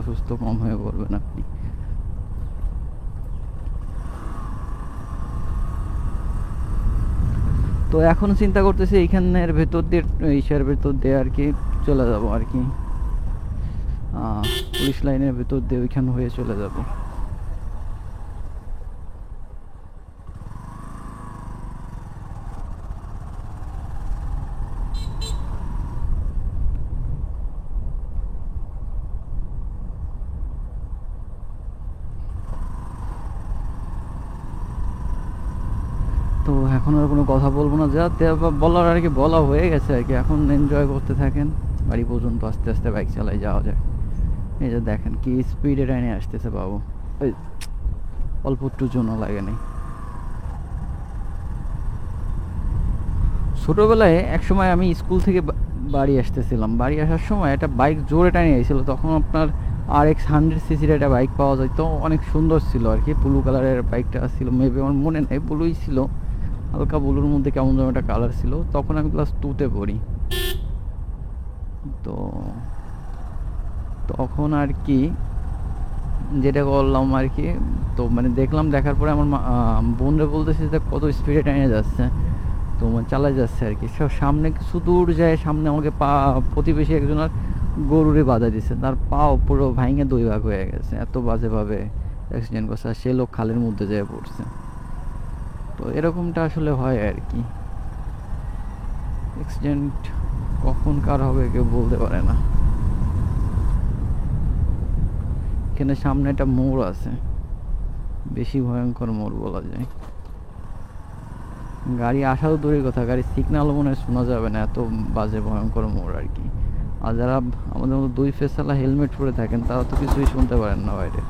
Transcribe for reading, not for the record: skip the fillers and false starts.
অসুস্থ কম হয়ে পড়বেন আপনি। তো এখন চিন্তা করতেছি এইখানের ভেতর দিয়ে, ইসের ভেতর দিয়ে আর কি চলে যাব আর কি, পুলিশ লাইনের ভেতর দিয়ে ওইখান হয়ে চলে যাব। তো এখন আর কোনো কথা বলবো না, যা বলার আর কি বলা হয়ে গেছে আর কি। এখন এনজয় করতে থাকেন, বাড়ি পর্যন্ত আস্তে আস্তে বাইক চালাই যাওয়া যায়। এই যে দেখেন কি স্পিডে টাইনে আসতেছে বাবু, ওই অল্প একটুর জন্য লাগেনি। ছোটোবেলায় একসময় আমি স্কুল থেকে বাড়ি আসতেছিলাম, বাড়ি আসার সময় একটা বাইক জোরে টাইনে এসেছিলো, তখন আপনার RX 100cc একটা বাইক পাওয়া যায়, তো অনেক সুন্দর ছিল আর কি। ব্লু কালারের বাইকটা ছিল, মেবি আমার মনে নেই, ব্লুই ছিল, হালকা ব্লুর মধ্যে কেমন যেন একটা কালার ছিল। তখন আমি ক্লাস 2-তে পড়ি। তো তখন আর কি যেটা করলাম আর কি, তো মানে দেখলাম, দেখার পরে আমার বোনরা বলতেছে যে কত স্পিডে টাইনে যাচ্ছে, তো মানে চালাই যাচ্ছে আর কি। সব সামনে কিছু দূর যায়, সামনে আমাকে প্রতিবেশী একজন আর গরুরে বাধা দিচ্ছে, তার পাও পুরো ভাঙে দুই ভাগ হয়ে গেছে, এত বাজেভাবে অ্যাক্সিডেন্ট করছে। আর সে লোক খালের মধ্যে যেয়ে পড়ছে। তো এরকমটা আসলে হয় আর কি, অ্যাক্সিডেন্ট কখন কার হবে কেউ বলতে পারে না। এখানে সামনে একটা মোড় আছে, বেশি ভয়ঙ্কর মোড় বলা যায়। গাড়ি আসাও দূরের কথা, গাড়ির সিগন্যালও মনে হয় শোনা যাবে না, এত বাজে ভয়ঙ্কর মোড় আর কি। আর যারা আমাদের মতো দুই ফেসালা হেলমেট পরে থাকেন তারা তো কিছুই শুনতে পারেন না বাইরে।